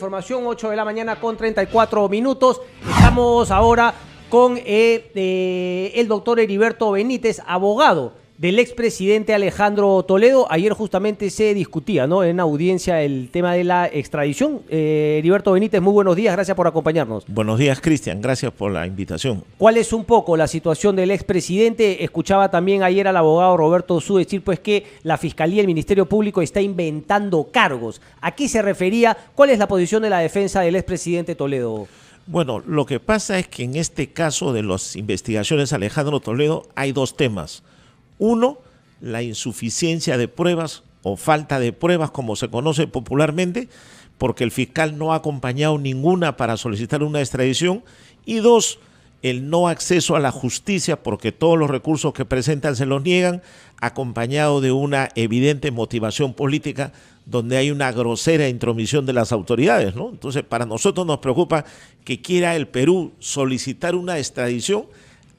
Información 8 de la mañana con 34 minutos. Estamos ahora con el doctor Heriberto Benítez, abogado del expresidente Alejandro Toledo. Ayer justamente se discutía, ¿no?, en audiencia el tema de la extradición. Heriberto Benítez, muy buenos días, gracias por acompañarnos. Buenos días, Cristian, gracias por la invitación. ¿Cuál es un poco la situación del expresidente? Escuchaba también ayer al abogado Roberto Su decir pues que la Fiscalía y el Ministerio Público está inventando cargos. ¿A qué se refería? ¿Cuál es la posición de la defensa del expresidente Toledo? Bueno, lo que pasa es que en este caso de las investigaciones de Alejandro Toledo hay dos temas. Uno, la insuficiencia de pruebas o falta de pruebas, como se conoce popularmente, porque el fiscal no ha acompañado ninguna para solicitar una extradición. Y dos, el no acceso a la justicia, porque todos los recursos que presentan se los niegan, acompañado de una evidente motivación política donde hay una grosera intromisión de las autoridades, ¿no? Entonces, para nosotros nos preocupa que quiera el Perú solicitar una extradición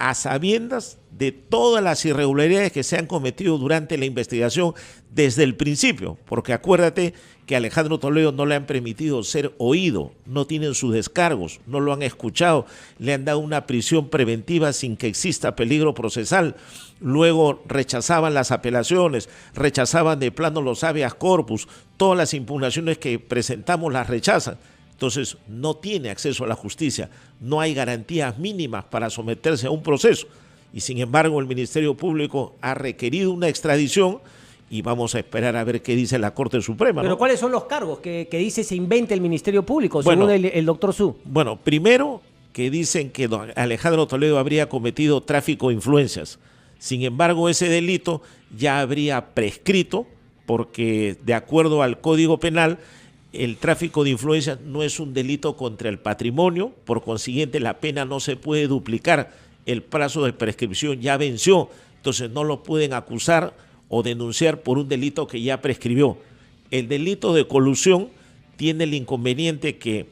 a sabiendas de todas las irregularidades que se han cometido durante la investigación desde el principio, porque acuérdate que a Alejandro Toledo no le han permitido ser oído, no tienen sus descargos, no lo han escuchado, le han dado una prisión preventiva sin que exista peligro procesal, luego rechazaban las apelaciones, rechazaban de plano los habeas corpus, todas las impugnaciones que presentamos las rechazan. Entonces no tiene acceso a la justicia, no hay garantías mínimas para someterse a un proceso y sin embargo el Ministerio Público ha requerido una extradición y vamos a esperar a ver qué dice la Corte Suprema, ¿no? Pero ¿cuáles son los cargos que dice se inventa el Ministerio Público, según el doctor Su? Bueno, primero que dicen que Alejandro Toledo habría cometido tráfico de influencias, sin embargo ese delito ya habría prescrito porque de acuerdo al Código Penal el tráfico de influencias no es un delito contra el patrimonio, por consiguiente la pena no se puede duplicar, el plazo de prescripción ya venció, entonces no lo pueden acusar o denunciar por un delito que ya prescribió. El delito de colusión tiene el inconveniente que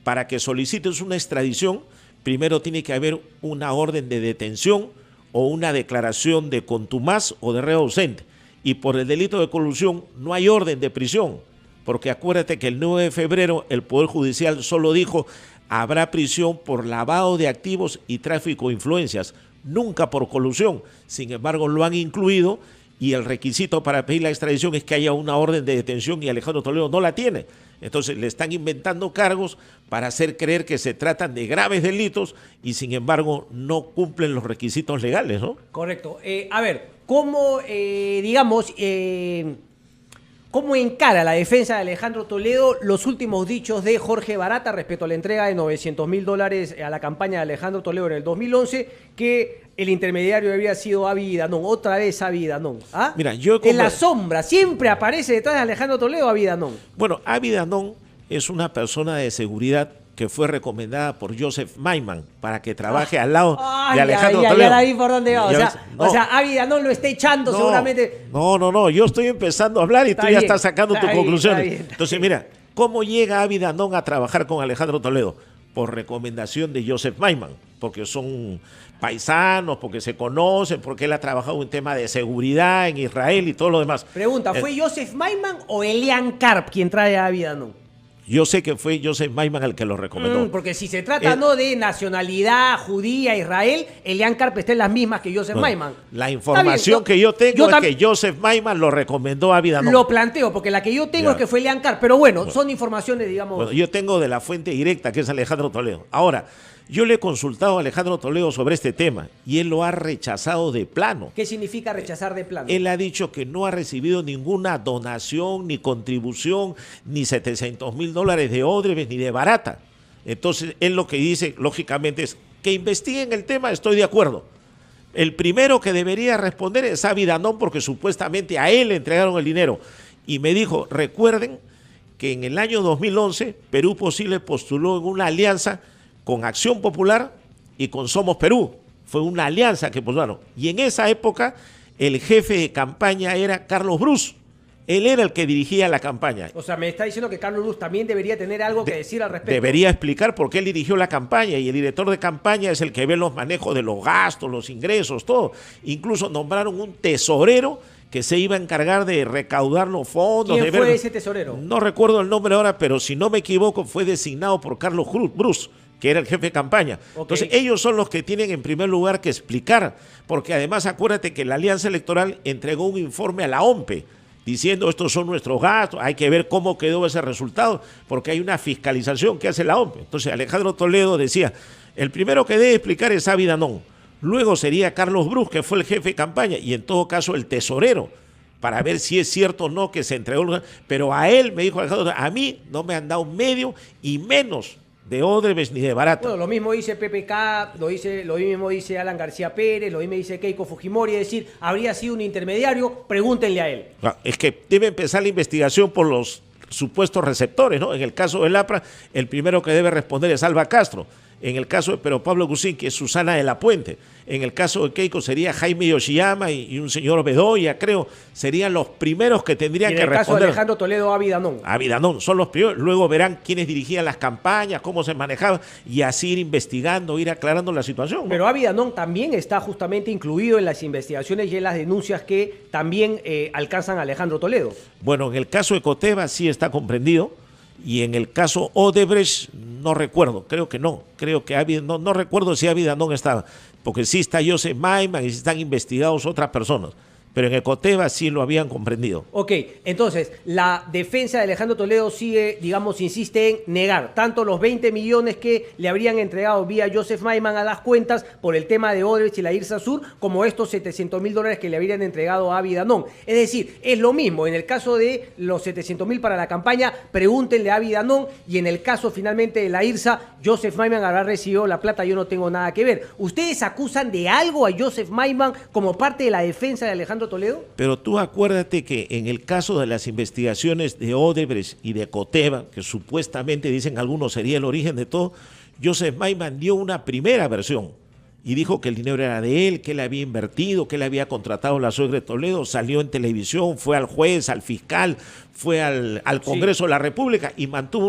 para que solicites una extradición, primero tiene que haber una orden de detención o una declaración de contumaz o de reo ausente, y por el delito de colusión no hay orden de prisión. Porque acuérdate que el 9 de febrero el Poder Judicial solo dijo habrá prisión por lavado de activos y tráfico de influencias, nunca por colusión. Sin embargo, lo han incluido y el requisito para pedir la extradición es que haya una orden de detención y Alejandro Toledo no la tiene. Entonces le están inventando cargos para hacer creer que se tratan de graves delitos y sin embargo no cumplen los requisitos legales, ¿no? Correcto. A ver, ¿cómo, ¿cómo encara la defensa de Alejandro Toledo los últimos dichos de Jorge Barata respecto a la entrega de $900.000 a la campaña de Alejandro Toledo en el 2011, que el intermediario había sido Avi Danón? Otra vez Avi Danón. ¿Ah? Mira, en la sombra siempre aparece detrás de Alejandro Toledo Avi Danón. Bueno, Avi Danón es una persona de seguridad que fue recomendada por Joseph Maiman para que trabaje al lado de Alejandro Toledo. Ya la vi por dónde va. O sea, Avi Danón lo está echando seguramente. No, yo estoy empezando a hablar y tú ya estás sacando tus conclusiones. Entonces, mira, ¿cómo llega Avi Danón a trabajar con Alejandro Toledo? Por recomendación de Joseph Maiman, porque son paisanos, porque se conocen, porque él ha trabajado en tema de seguridad en Israel y todo lo demás. Pregunta, ¿fue Joseph Maiman o Elian Karp quien trae a Avi Danón? Yo sé que fue Joseph Maiman el que lo recomendó. Porque si se trata de nacionalidad judía, Israel, Elian Karp está en las mismas que Joseph Maiman. La información que yo tengo es que Joseph Maiman lo recomendó a Avi Danón. Lo planteo, porque la que yo tengo es que fue Elian Karp. Pero bueno, son informaciones, digamos. Bueno, yo tengo de la fuente directa, que es Alejandro Toledo. Ahora, yo le he consultado a Alejandro Toledo sobre este tema y él lo ha rechazado de plano. ¿Qué significa rechazar de plano? Él ha dicho que no ha recibido ninguna donación, ni contribución, ni $700.000 de Odebrecht, ni de Barata. Entonces, él lo que dice, lógicamente, es que investiguen el tema, estoy de acuerdo. El primero que debería responder es Avi Danón, porque supuestamente a él le entregaron el dinero. Y me dijo, recuerden que en el año 2011, Perú Posible postuló en una alianza con Acción Popular y con Somos Perú. Fue una alianza que postularon. Y en esa época el jefe de campaña era Carlos Brus. Él era el que dirigía la campaña. O sea, me está diciendo que Carlos Brus también debería tener algo que decir al respecto. Debería explicar por qué él dirigió la campaña y el director de campaña es el que ve los manejos de los gastos, los ingresos, todo. Incluso nombraron un tesorero que se iba a encargar de recaudar los fondos. ¿Quién fue ese tesorero? No recuerdo el nombre ahora, pero si no me equivoco fue designado por Carlos Bruce, que era el jefe de campaña. Okay. Entonces ellos son los que tienen en primer lugar que explicar, porque además acuérdate que la Alianza Electoral entregó un informe a la OMPE diciendo estos son nuestros gastos, hay que ver cómo quedó ese resultado, porque hay una fiscalización que hace la OMPE. Entonces Alejandro Toledo decía, el primero que debe explicar es Avi Danón, luego sería Carlos Bruce, que fue el jefe de campaña, y en todo caso el tesorero, para ver si es cierto o no que se entregó. Pero a él, me dijo Alejandro, a mí no me han dado medio y menos de Odebrecht ni de Barata. Bueno, lo mismo dice PPK, lo mismo dice Alan García Pérez, lo mismo dice Keiko Fujimori, es decir, habría sido un intermediario, pregúntenle a él. No, es que debe empezar la investigación por los supuestos receptores, ¿no? En el caso del APRA, el primero que debe responder es Alba Castro. En el caso de Pedro Pablo Guzín, que es Susana de la Puente. En el caso de Keiko sería Jaime Yoshiyama y un señor Bedoya, creo. Serían los primeros que tendrían que responder. En el caso de Alejandro Toledo, Avi Danón. Avi Danón, son los primeros. Luego verán quiénes dirigían las campañas, cómo se manejaban, y así ir investigando, ir aclarando la situación, ¿no? Pero Avi Danón también está justamente incluido en las investigaciones y en las denuncias que también alcanzan a Alejandro Toledo. Bueno, en el caso de Coteva sí está comprendido. Y en el caso Odebrecht, no recuerdo, creo que no, no recuerdo si Avi Danón estaba, porque sí está Joseph Maiman y sí están investigados otras personas, pero en Ecoteva sí lo habían comprendido. Ok, entonces, la defensa de Alejandro Toledo sigue, digamos, insiste en negar tanto los 20 millones que le habrían entregado vía Joseph Maiman a las cuentas por el tema de Odebrecht y la IRSA Sur, como estos $700.000 que le habrían entregado a Avi Danón. Es decir, es lo mismo, en el caso de los 700.000 para la campaña, pregúntenle a Avi Danón, y en el caso finalmente de la IRSA, Joseph Maiman habrá recibido la plata, yo no tengo nada que ver. ¿Ustedes acusan de algo a Joseph Maiman como parte de la defensa de Alejandro Toledo? Pero tú acuérdate que en el caso de las investigaciones de Odebrecht y de Coteva, que supuestamente dicen algunos sería el origen de todo, Joseph Maiman dio una primera versión y dijo que el dinero era de él, que él había invertido, que él había contratado a la suegra de Toledo, salió en televisión, fue al juez, al fiscal, fue al Congreso de la República y mantuvo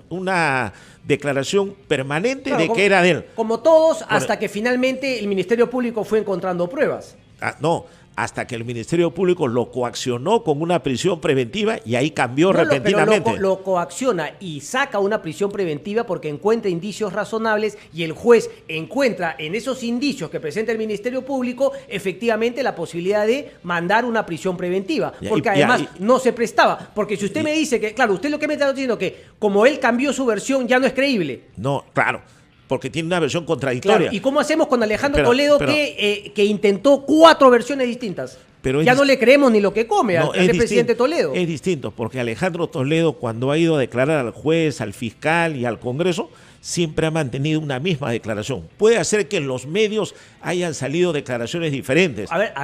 una declaración permanente, claro, de que era de él. Como todos, hasta que finalmente el Ministerio Público fue encontrando pruebas. No, hasta que el Ministerio Público lo coaccionó con una prisión preventiva y ahí cambió repentinamente. Pero lo coacciona y saca una prisión preventiva porque encuentra indicios razonables y el juez encuentra en esos indicios que presenta el Ministerio Público efectivamente la posibilidad de mandar una prisión preventiva. Porque además no se prestaba. Porque si usted me dice que, claro, usted lo que me está diciendo que como él cambió su versión ya no es creíble. No, claro. Porque tiene una versión contradictoria. Claro, ¿y cómo hacemos con Alejandro Toledo que intentó 4 versiones distintas? Pero ya no le creemos ni lo que come al presidente Toledo. Es distinto, porque Alejandro Toledo, cuando ha ido a declarar al juez, al fiscal y al Congreso, siempre ha mantenido una misma declaración. Puede ser que en los medios hayan salido declaraciones diferentes. A ver.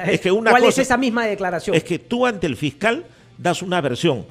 Es que ¿Cuál es esa misma declaración? Es que tú ante el fiscal das una versión.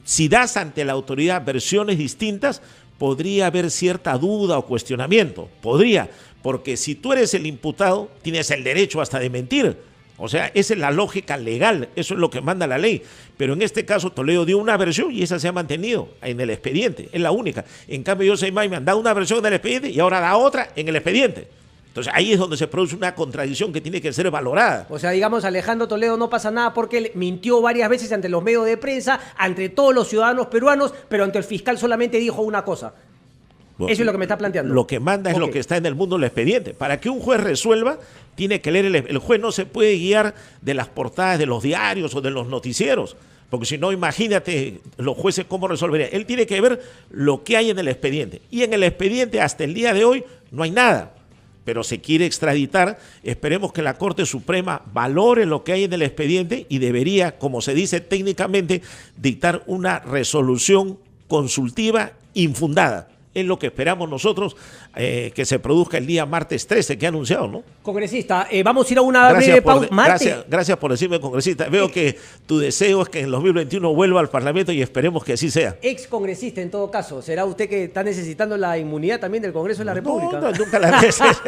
Si das ante la autoridad versiones distintas, podría haber cierta duda o cuestionamiento. Podría, porque si tú eres el imputado, tienes el derecho hasta de mentir. O sea, esa es la lógica legal, eso es lo que manda la ley. Pero en este caso Toledo dio una versión y esa se ha mantenido en el expediente, es la única. En cambio, Joseph Maiman da una versión en el expediente y ahora da otra en el expediente. Entonces ahí es donde se produce una contradicción que tiene que ser valorada. O sea, digamos, Alejandro Toledo no pasa nada porque él mintió varias veces ante los medios de prensa, ante todos los ciudadanos peruanos, pero ante el fiscal solamente dijo una cosa. Bueno, eso es lo que me está planteando. Lo que manda es lo que está en el mundo del expediente. Para que un juez resuelva, tiene que leer el juez no se puede guiar de las portadas de los diarios o de los noticieros. Porque si no, imagínate los jueces cómo resolverían. Él tiene que ver lo que hay en el expediente. Y en el expediente hasta el día de hoy no hay nada. Pero se quiere extraditar, esperemos que la Corte Suprema valore lo que hay en el expediente y debería, como se dice técnicamente, dictar una resolución consultiva infundada. Es lo que esperamos nosotros que se produzca el día martes 13, que ha anunciado, ¿no? Congresista, vamos a ir a una breve pausa. Gracias por decirme, congresista. Veo que tu deseo es que en el 2021 vuelva al Parlamento y esperemos que así sea. Ex congresista, en todo caso. ¿Será usted que está necesitando la inmunidad también del Congreso de la República? No, nunca la necesito.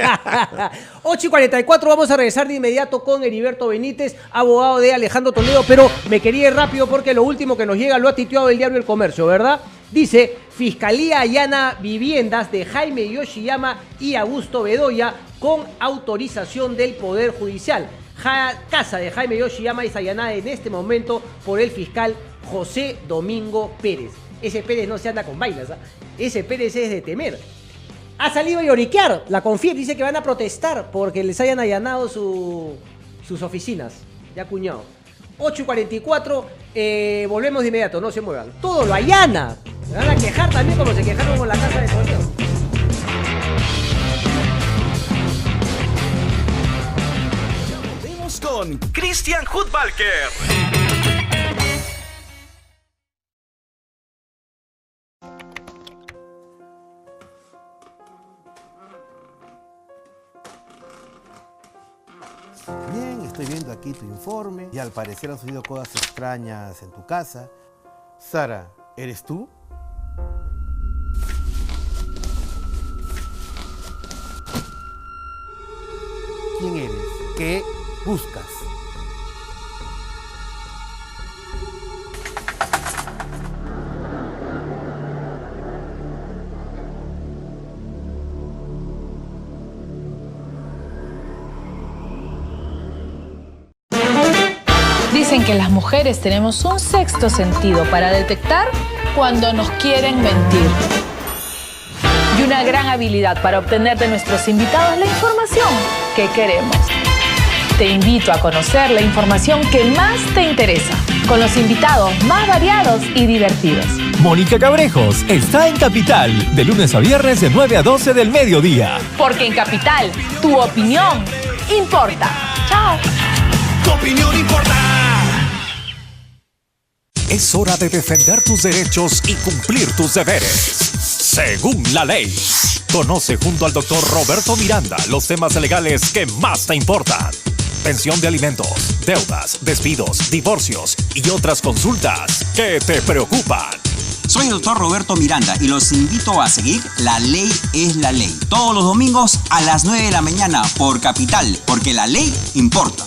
8:44, vamos a regresar de inmediato con Heriberto Benítez, abogado de Alejandro Toledo, pero me quería ir rápido porque lo último que nos llega lo ha tituado el diario El Comercio, ¿verdad? Dice, Fiscalía allana viviendas de Jaime Yoshiyama y Augusto Bedoya con autorización del Poder Judicial. casa de Jaime Yoshiyama es allanada en este momento por el fiscal José Domingo Pérez. Ese Pérez no se anda con vainas, ¿eh? Ese Pérez es de temer. Ha salido a lloriquear. La CONFIEP dice que van a protestar porque les hayan allanado sus oficinas. Ya cuñado. 8:44, volvemos de inmediato, no se muevan. Todo lo allana. Se van a quejar también como se quejaron con la casa de Toledo. Volvemos con Christian Hudbalker. Bien, estoy viendo aquí tu informe y al parecer han sucedido cosas extrañas en tu casa. Sara, ¿eres tú? ¿Quién eres? ¿Qué buscas? Dicen que las mujeres tenemos un sexto sentido para detectar cuando nos quieren mentir. Y una gran habilidad para obtener de nuestros invitados la información que queremos. Te invito a conocer la información que más te interesa, con los invitados más variados y divertidos. Mónica Cabrejos está en Capital, de lunes a viernes de 9 a 12 del mediodía. Porque en Capital, tu opinión importa. Chao. Tu opinión importa. Es hora de defender tus derechos y cumplir tus deberes. Según la ley. Conoce junto al doctor Roberto Miranda los temas legales que más te importan. Pensión de alimentos, deudas, despidos, divorcios y otras consultas que te preocupan. Soy el doctor Roberto Miranda y los invito a seguir La Ley es la Ley. Todos los domingos a las 9 de la mañana por Capital, porque la ley importa.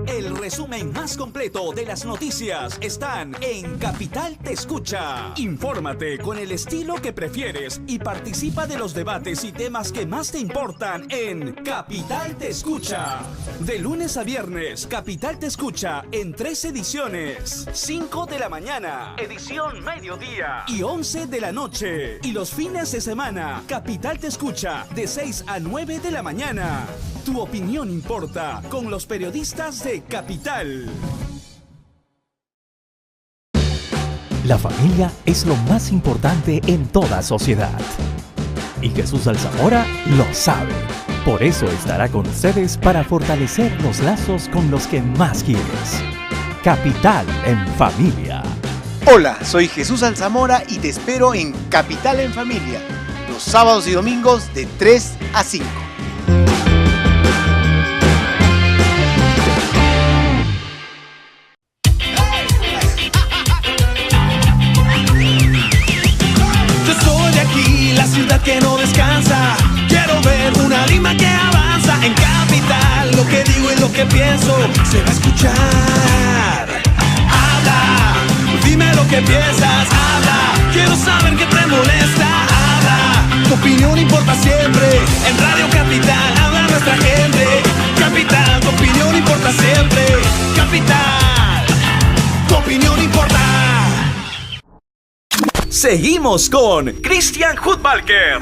El resumen más completo de las noticias están en Capital Te Escucha. Infórmate con el estilo que prefieres y participa de los debates y temas que más te importan en Capital Te Escucha. De lunes a viernes, Capital Te Escucha en 3 ediciones. 5 de la mañana, edición mediodía y 11 de la noche. Y los fines de semana, Capital Te Escucha de 6 a 9 de la mañana. Tu opinión importa con los periodistas de Capital. La familia es lo más importante en toda sociedad. Y Jesús Alzamora lo sabe. Por eso estará con ustedes para fortalecer los lazos con los que más quieres. Capital en familia. Hola, soy Jesús Alzamora y te espero en Capital en Familia, los sábados y domingos de 3 a 5. Que no descansa, quiero ver una Lima que avanza. En Capital, lo que digo y lo que pienso se va a escuchar. Habla, dime lo que piensas, habla, quiero saber qué te molesta. Habla, tu opinión importa siempre. En Radio Capital habla nuestra gente. Capital, tu opinión importa siempre. Capital, tu opinión importa. Seguimos con Christian Hudbalker.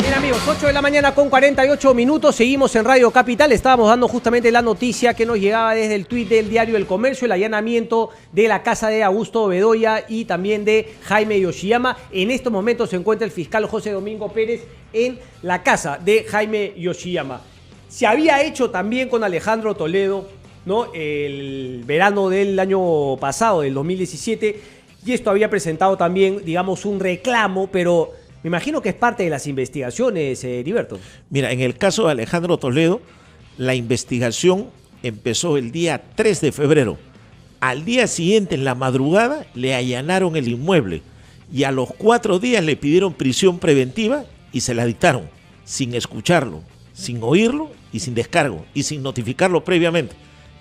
Bien amigos, 8 de la mañana con 48 minutos, seguimos en Radio Capital. Estábamos dando justamente la noticia que nos llegaba desde el tuit del diario El Comercio, el allanamiento de la casa de Augusto Bedoya y también de Jaime Yoshiyama. En estos momentos se encuentra el fiscal José Domingo Pérez en la casa de Jaime Yoshiyama. Se había hecho también con Alejandro Toledo, ¿no? El verano del año pasado, del 2017, y esto había presentado también, digamos, un reclamo, pero me imagino que es parte de las investigaciones, Heriberto. Mira, en el caso de Alejandro Toledo, la investigación empezó el día 3 de febrero. Al día siguiente, en la madrugada, le allanaron el inmueble y a los 4 días le pidieron prisión preventiva y se la dictaron, sin escucharlo, sin oírlo y sin descargo y sin notificarlo previamente.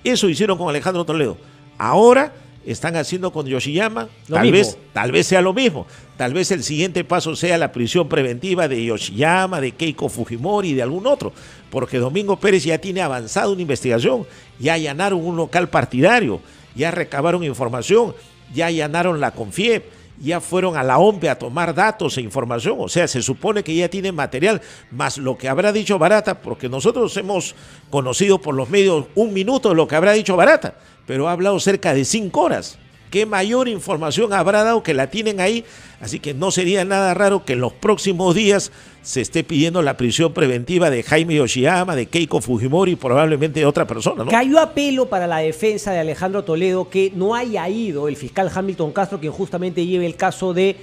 Eso hicieron con Alejandro Toledo. Ahora están haciendo con Yoshiyama, Lo tal mismo. vez sea lo mismo. Tal vez el siguiente paso sea la prisión preventiva de Yoshiyama, de Keiko Fujimori y de algún otro, porque Domingo Pérez ya tiene avanzada una investigación, ya allanaron un local partidario, ya recabaron información, ya allanaron la CONFIEP, ya fueron a la OMPE a tomar datos e información, o sea, se supone que ya tienen material, más lo que habrá dicho Barata, porque nosotros hemos conocido por los medios un minuto de lo que habrá dicho Barata, pero ha hablado cerca de 5 horas. ¿Qué mayor información habrá dado que la tienen ahí? Así que no sería nada raro que en los próximos días se esté pidiendo la prisión preventiva de Jaime Yoshiyama, de Keiko Fujimori y probablemente de otra persona, ¿no? Cayó a pelo para la defensa de Alejandro Toledo que no haya ido el fiscal Hamilton Castro, quien justamente lleve el caso de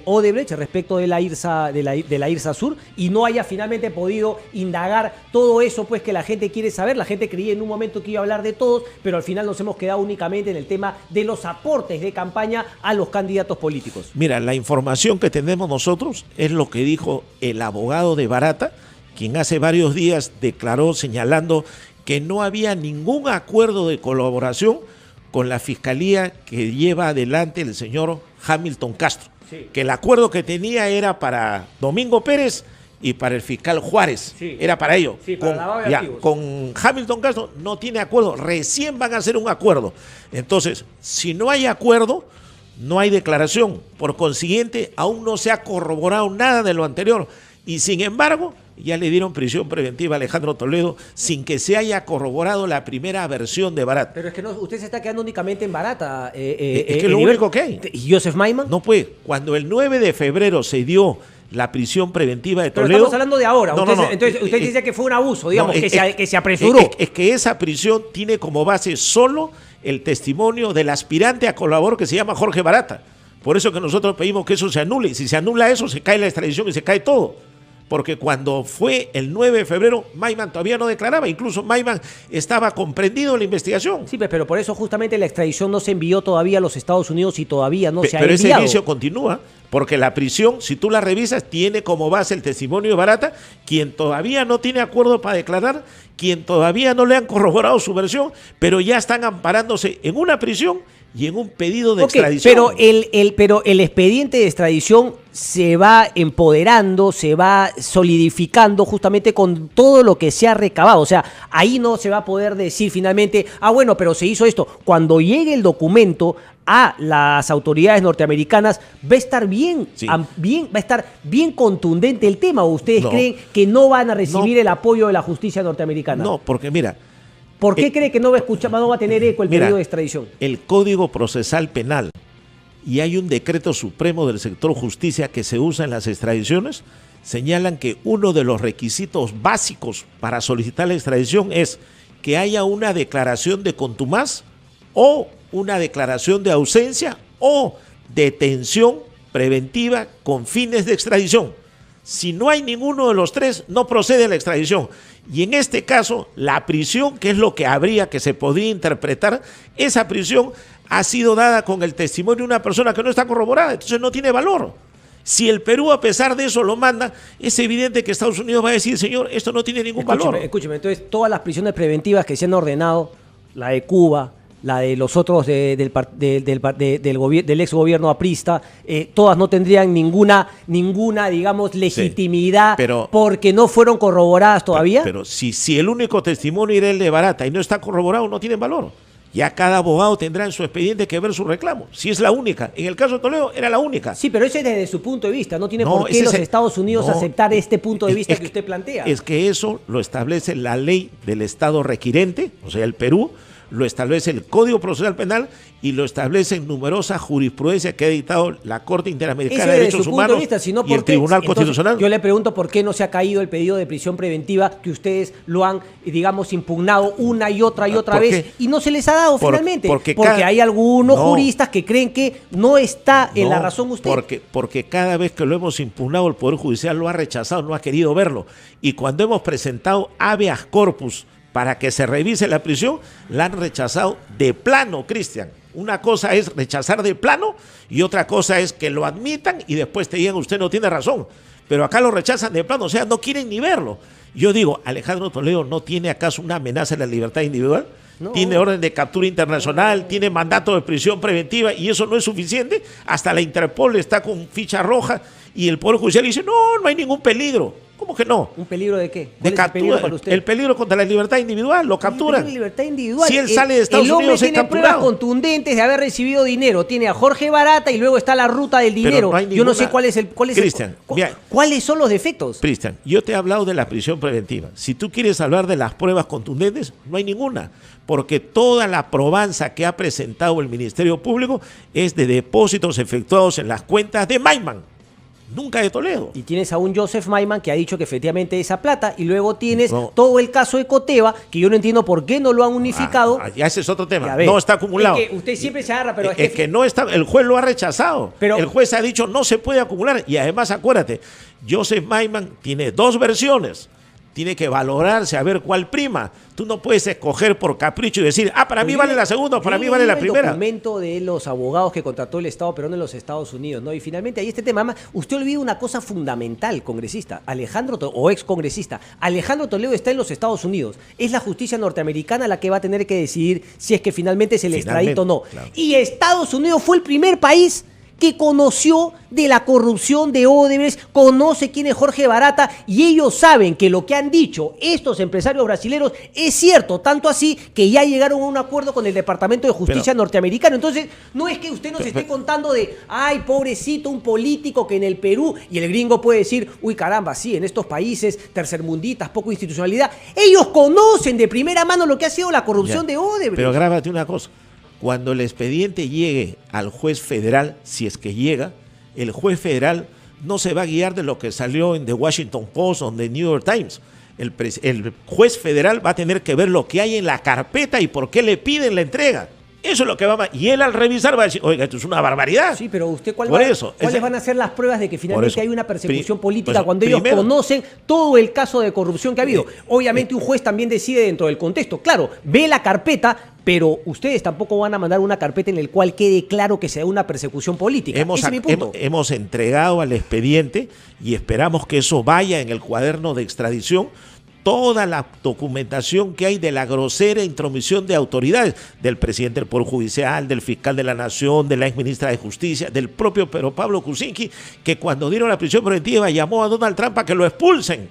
Odebrecht respecto de la IRSA Sur, y no haya finalmente podido indagar todo eso pues que la gente quiere saber. La gente creía en un momento que iba a hablar de todos, pero al final nos hemos quedado únicamente en el tema de los aportes de campaña a los candidatos políticos. Mira, la información que tenemos nosotros es lo que dijo el abogado de Barata, quien hace varios días declaró señalando que no había ningún acuerdo de colaboración con la fiscalía que lleva adelante el señor Hamilton Castro, sí, que el acuerdo que tenía era para Domingo Pérez y para el fiscal Juárez, sí, era para ello. Sí, para lavado de activos. Con Hamilton Castro no tiene acuerdo, recién van a hacer un acuerdo. Entonces, si no hay acuerdo, no hay declaración. Por consiguiente, aún no se ha corroborado nada de lo anterior. Y sin embargo, ya le dieron prisión preventiva a Alejandro Toledo sin que se haya corroborado la primera versión de Barata. Pero es que no, usted se está quedando únicamente en Barata. Es que lo único que hay. ¿Y Joseph Maiman? No, pues, cuando el 9 de febrero se dio la prisión preventiva de Toledo... Pero estamos hablando de ahora. No, Entonces usted dice que fue un abuso, digamos, que se apresuró. Es que esa prisión tiene como base solo el testimonio del aspirante a colaborador que se llama Jorge Barata. Por eso que nosotros pedimos que eso se anule. Y si se anula eso, se cae la extradición y se cae todo. Porque cuando fue el 9 de febrero, Maiman todavía no declaraba, incluso Maiman estaba comprendido en la investigación. Sí, pero por eso justamente la extradición no se envió todavía a los Estados Unidos y todavía no se ha enviado. Pero ese juicio continúa, porque la prisión, si tú la revisas, tiene como base el testimonio de Barata, quien todavía no tiene acuerdo para declarar, quien todavía no le han corroborado su versión, pero ya están amparándose en una prisión y en un pedido de extradición. Pero el expediente de extradición se va empoderando, se va solidificando justamente con todo lo que se ha recabado. O sea, ahí no se va a poder decir finalmente, bueno, pero se hizo esto. Cuando llegue el documento a las autoridades norteamericanas, va a estar bien, sí, va a estar bien contundente el tema. ¿O ustedes creen que no van a recibir el apoyo de la justicia norteamericana? No, porque mira... ¿Por qué cree que no va a tener eco el pedido de extradición? El Código Procesal Penal y hay un decreto supremo del sector justicia que se usa en las extradiciones, señalan que uno de los requisitos básicos para solicitar la extradición es que haya una declaración de contumaz o una declaración de ausencia o detención preventiva con fines de extradición. Si no hay ninguno de los tres, no procede la extradición. Y en este caso, la prisión, que es lo que habría, que se podría interpretar, esa prisión ha sido dada con el testimonio de una persona que no está corroborada, entonces no tiene valor. Si el Perú, a pesar de eso, lo manda, es evidente que Estados Unidos va a decir, señor, esto no tiene ningún valor. Escúcheme, entonces todas las prisiones preventivas que se han ordenado, la de Cuba, la de los otros del ex gobierno aprista, todas no tendrían ninguna digamos, legitimidad, sí, porque no fueron corroboradas todavía. Pero si el único testimonio era el de Barata y no está corroborado, no tienen valor. Ya cada abogado tendrá en su expediente que ver su reclamo. Si es la única. En el caso de Toledo era la única. Sí, pero ese es desde su punto de vista. No tiene por qué los Estados Unidos aceptar este punto de vista que usted plantea. Es que eso lo establece la ley del Estado requirente, o sea, el Perú, lo establece el Código Procesal Penal y lo establece en numerosa jurisprudencia que ha dictado la Corte Interamericana de Derechos Humanos y el Tribunal Constitucional. Yo le pregunto por qué no se ha caído el pedido de prisión preventiva que ustedes lo han, digamos, impugnado una y otra vez y no se les ha dado finalmente. Porque hay algunos juristas que creen que no está en la razón usted. Porque cada vez que lo hemos impugnado el Poder Judicial lo ha rechazado, no ha querido verlo. Y cuando hemos presentado habeas corpus para que se revise la prisión, la han rechazado de plano, Cristian. Una cosa es rechazar de plano y otra cosa es que lo admitan y después te digan usted no tiene razón. Pero acá lo rechazan de plano, o sea, no quieren ni verlo. Yo digo, ¿Alejandro Toledo no tiene acaso una amenaza a la libertad individual? No. Tiene orden de captura internacional, tiene mandato de prisión preventiva y eso no es suficiente. Hasta la Interpol está con ficha roja y el Poder Judicial dice, no hay ningún peligro. ¿Cómo que no? ¿Un peligro de qué? De ¿Cuál es el peligro captura, para usted? el peligro contra la libertad individual, lo capturan. Libertad individual. Si él sale de Estados Unidos, el hombre es tiene pruebas capturado. contundentes de haber recibido dinero. Tiene a Jorge Barata y luego está la ruta del dinero. no hay Yo no sé ninguna- cuál es el... Cristian, mira. ¿Cuáles son los defectos? Cristian, yo te he hablado de la prisión preventiva. Si tú quieres hablar de las pruebas contundentes, no hay ninguna. Porque toda la probanza que ha presentado el Ministerio Público es de depósitos efectuados en las cuentas de Maiman, nunca de Toledo. Y tienes a un Joseph Maiman que ha dicho que efectivamente esa plata, y luego tienes No. todo el caso de Coteva, que yo no entiendo por qué no lo han unificado. Ya ese es otro tema. Ya ve, No está acumulado. es que usted siempre se agarra, pero es que no está, el juez lo ha rechazado. Pero- el juez ha dicho no se puede acumular. Y además, acuérdate, Joseph Maiman tiene dos versiones. Tiene que valorarse a ver cuál prima. Tú no puedes escoger por capricho y decir, para mí vale la segunda o para mí vale la primera. El documento de los abogados que contrató el Estado peruano en los Estados Unidos, ¿no? Y finalmente ahí este tema, además, usted olvida una cosa fundamental, congresista, o ex congresista. Alejandro Toledo está en los Estados Unidos. Es la justicia norteamericana la que va a tener que decidir si es que finalmente se le extradita o no. Claro. Y Estados Unidos fue el primer país que conoció de la corrupción de Odebrecht, conoce quién es Jorge Barata, y ellos saben que lo que han dicho estos empresarios brasileños es cierto, tanto así que ya llegaron a un acuerdo con el Departamento de Justicia norteamericano. Entonces, no es que usted nos esté contando de, ay, pobrecito, un político que en el Perú, y el gringo puede decir, uy, caramba, sí, en estos países tercermundistas, poco institucionalidad, ellos conocen de primera mano lo que ha sido la corrupción de Odebrecht. Pero grábate una cosa. Cuando el expediente llegue al juez federal, si es que llega, el juez federal no se va a guiar de lo que salió en The Washington Post o en The New York Times. El juez federal va a tener que ver lo que hay en la carpeta y por qué le piden la entrega. Eso es lo que va a... Y él al revisar va a decir, oiga, esto es una barbaridad. Sí, pero usted, ¿cuáles van a ser las pruebas de que finalmente hay una persecución política pues, cuando ellos conocen todo el caso de corrupción que ha habido? Obviamente un juez también decide dentro del contexto. Claro, ve la carpeta, pero ustedes tampoco van a mandar una carpeta en la cual quede claro que se da una persecución política. Ese es mi punto. Hemos entregado al expediente y esperamos que eso vaya en el cuaderno de extradición. Toda la documentación que hay de la grosera intromisión de autoridades, del presidente del Poder Judicial, del fiscal de la Nación, de la exministra de Justicia, del propio Pedro Pablo Kuczynski, que cuando dieron la prisión preventiva llamó a Donald Trump para que lo expulsen.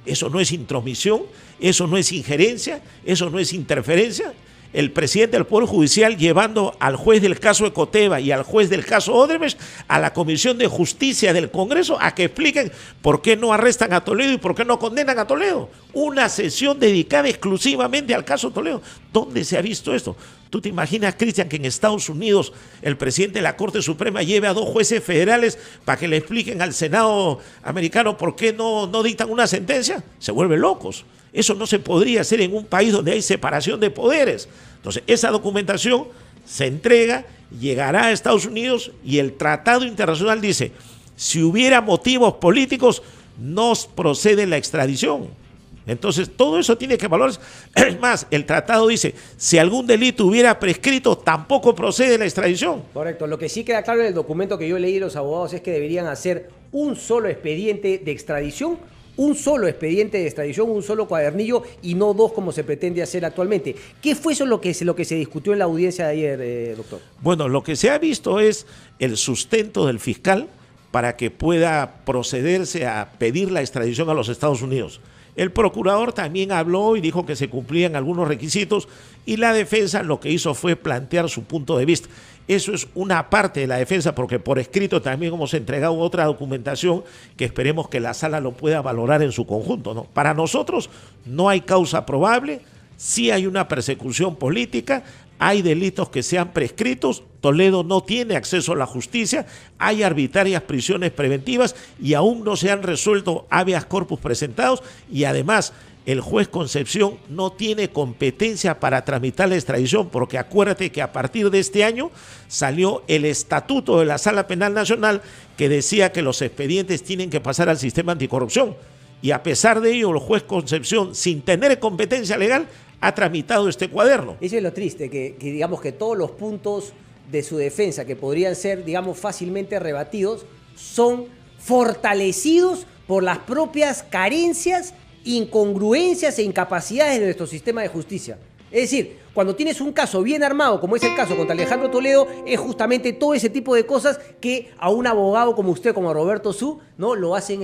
Eso no es intromisión, eso no es injerencia, eso no es interferencia. El presidente del Poder Judicial llevando al juez del caso de Coteva y al juez del caso Odebrecht a la Comisión de Justicia del Congreso a que expliquen por qué no arrestan a Toledo y por qué no condenan a Toledo. Una sesión dedicada exclusivamente al caso Toledo. ¿Dónde se ha visto esto? ¿Tú te imaginas, Cristian, que en Estados Unidos el presidente de la Corte Suprema lleve a dos jueces federales para que le expliquen al Senado americano por qué no dictan una sentencia? Se vuelven locos. Eso no se podría hacer en un país donde hay separación de poderes. Entonces, esa documentación se entrega, llegará a Estados Unidos y el Tratado Internacional dice, si hubiera motivos políticos, no procede la extradición. Entonces, todo eso tiene que valorarse. Es más, el tratado dice, si algún delito hubiera prescrito, tampoco procede la extradición. Correcto. Lo que sí queda claro en el documento que yo leí de los abogados es que deberían hacer un solo expediente de extradición, un solo cuadernillo y no dos como se pretende hacer actualmente. ¿Qué fue eso lo que se discutió en la audiencia de ayer, doctor? Bueno, lo que se ha visto es el sustento del fiscal para que pueda procederse a pedir la extradición a los Estados Unidos. El procurador también habló y dijo que se cumplían algunos requisitos y la defensa lo que hizo fue plantear su punto de vista. Eso es una parte de la defensa porque por escrito también hemos entregado otra documentación que esperemos que la sala lo pueda valorar en su conjunto, ¿no? Para nosotros no hay causa probable, sí hay una persecución política, hay delitos que sean prescritos, Toledo no tiene acceso a la justicia, hay arbitrarias prisiones preventivas y aún no se han resuelto habeas corpus presentados y además el juez Concepción no tiene competencia para tramitar la extradición porque acuérdate que a partir de este año salió el estatuto de la Sala Penal Nacional que decía que los expedientes tienen que pasar al sistema anticorrupción y a pesar de ello el juez Concepción sin tener competencia legal ha tramitado este cuaderno. Eso es lo triste, que digamos que todos los puntos de su defensa que podrían ser, digamos, fácilmente rebatidos son fortalecidos por las propias carencias incongruencias e incapacidades de nuestro sistema de justicia. Es decir, cuando tienes un caso bien armado, como es el caso contra Alejandro Toledo, es justamente todo ese tipo de cosas que a un abogado como usted, como a Roberto Su, ¿no? Lo hacen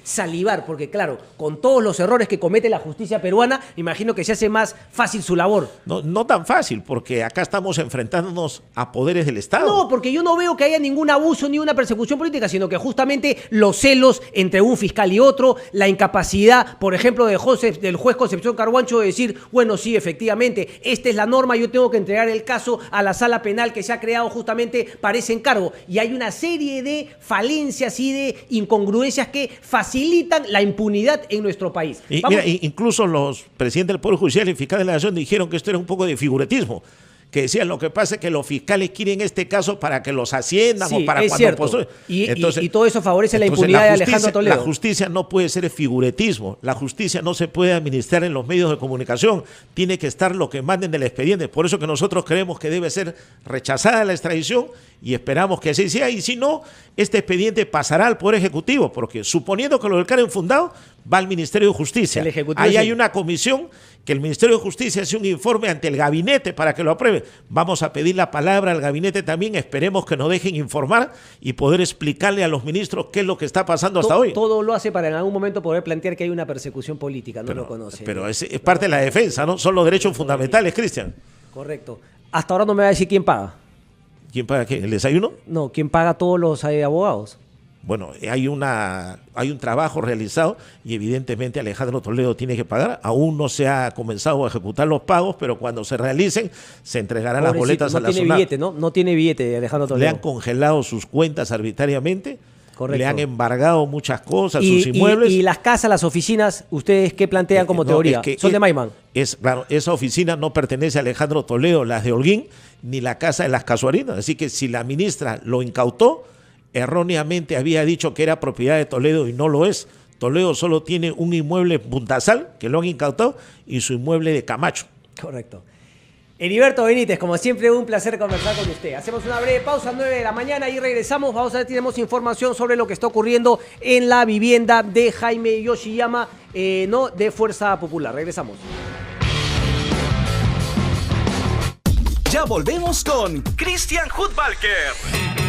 salivar, porque claro, con todos los errores que comete la justicia peruana, imagino que se hace más fácil su labor. No tan fácil, porque acá estamos enfrentándonos a poderes del Estado. No, porque yo no veo que haya ningún abuso ni una persecución política, sino que justamente los celos entre un fiscal y otro, la incapacidad, por ejemplo, del juez Concepción Carhuancho de decir, bueno, sí, efectivamente, esta es la norma, yo tengo que entregar el caso a la sala penal que se ha creado justamente para ese encargo. Y hay una serie de falencias y de incongruencias que facilitan la impunidad en nuestro país. Y mira, incluso los presidentes del Poder Judicial y fiscales de la Nación dijeron que esto era un poco de figuratismo, que decían lo que pasa es que los fiscales quieren este caso para que los asciendan o para cuando postule. Y todo eso favorece la impunidad de Alejandro Toledo. La justicia no puede ser figuratismo, la justicia no se puede administrar en los medios de comunicación, tiene que estar lo que manden del expediente. Por eso que nosotros creemos que debe ser rechazada la extradición y esperamos que así sea. Y si no, este expediente pasará al Poder Ejecutivo, porque suponiendo que lo declaren fundado, va al Ministerio de Justicia. Ahí hay una comisión que el Ministerio de Justicia hace un informe ante el gabinete para que lo apruebe. Vamos a pedir la palabra al gabinete también, esperemos que nos dejen informar y poder explicarle a los ministros qué es lo que está pasando hasta hoy. Todo lo hace para en algún momento poder plantear que hay una persecución política, no lo conoce. Pero es parte de la defensa, ¿no? Son los derechos fundamentales, Cristian. Correcto. Hasta ahora no me va a decir quién paga. ¿Quién paga qué? ¿El desayuno? No, ¿quién paga todos los abogados? Bueno, hay un trabajo realizado y evidentemente Alejandro Toledo tiene que pagar. Aún no se ha comenzado a ejecutar los pagos, pero cuando se realicen se entregarán las boletas a la SUNAT. No tiene billete, ¿no? No tiene billete Alejandro Toledo. Le han congelado sus cuentas arbitrariamente. Correcto. Le han embargado muchas cosas, sus inmuebles. Y las casas, las oficinas, ¿ustedes qué plantean como teoría? Son de Maiman. Claro, esa oficina no pertenece a Alejandro Toledo, las de Holguín, ni la casa de las Casuarinas. Así que si la ministra lo incautó, erróneamente había dicho que era propiedad de Toledo y no lo es. Toledo solo tiene un inmueble en Puntasal, que lo han incautado, y su inmueble de Camacho. Correcto. Heriberto Benítez, como siempre, un placer conversar con usted. Hacemos una breve pausa, 9 de la mañana, y regresamos. Vamos a ver si tenemos información sobre lo que está ocurriendo en la vivienda de Jaime Yoshiyama, de Fuerza Popular. Regresamos. Ya volvemos con Christian Hudbalker.